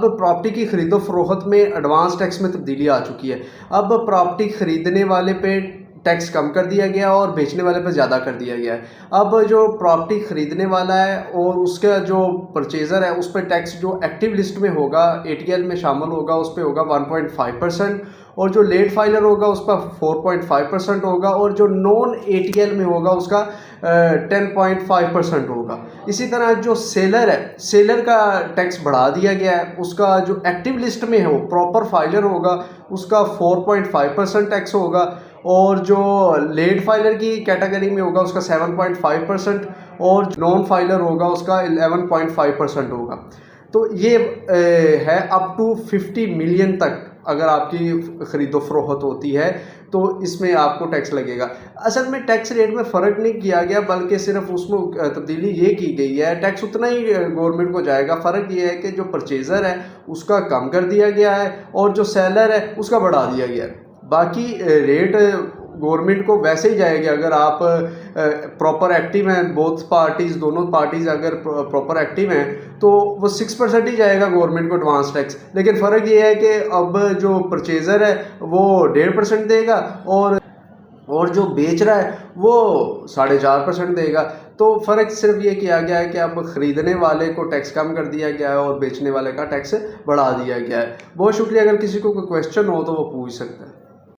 अब प्रॉपर्टी की खरीदो फरोख्त में एडवांस टैक्स में तब्दीली आ चुकी है। अब प्रॉपर्टी खरीदने वाले पे टैक्स कम कर दिया गया और बेचने वाले पे ज़्यादा कर दिया गया है। अब जो प्रॉपर्टी खरीदने वाला है और उसका जो परचेज़र है उस पर टैक्स जो एक्टिव लिस्ट में होगा, एटीएल में शामिल होगा, उस पर होगा 1.5%, और जो लेट फाइलर होगा उस पर 4.5% होगा, और जो नॉन एटीएल में होगा उसका 10.5% होगा। इसी तरह जो सेलर है, सेलर का टैक्स बढ़ा दिया गया है। उसका जो एक्टिव लिस्ट में है वो प्रॉपर फाइलर होगा, उसका 4.5% टैक्स होगा, और जो लेट फाइलर की कैटेगरी में होगा उसका 7.5%, और नॉन फाइलर होगा उसका 11.5% होगा। तो ये है अप टू 50 मिलियन तक अगर आपकी ख़रीदो फरोख्त होती है तो इसमें आपको टैक्स लगेगा। असल में टैक्स रेट में फ़र्क नहीं किया गया, बल्कि सिर्फ उसमें तब्दीली ये की गई है, टैक्स उतना ही गवर्नमेंट को जाएगा। फ़र्क ये है कि जो परचेज़र है उसका कम कर दिया गया है और जो सेलर है उसका बढ़ा दिया गया है। बाकी रेट गवर्नमेंट को वैसे ही जाएगा अगर आप प्रॉपर एक्टिव हैं, बोथ पार्टीज़, दोनों पार्टीज़ अगर प्रॉपर एक्टिव हैं तो वो 6% ही जाएगा गवर्नमेंट को एडवांस टैक्स। लेकिन फ़र्क ये है कि अब जो परचेज़र है वो 1.5% देगा और जो बेच रहा है वो 4.5% देगा। तो फ़र्क सिर्फ ये किया गया है कि अब ख़रीदने वाले को टैक्स कम कर दिया गया है और बेचने वाले का टैक्स बढ़ा दिया गया है। बहुत शुक्रिया। अगर किसी को कोई क्वेश्चन हो तो वो पूछ सकता है।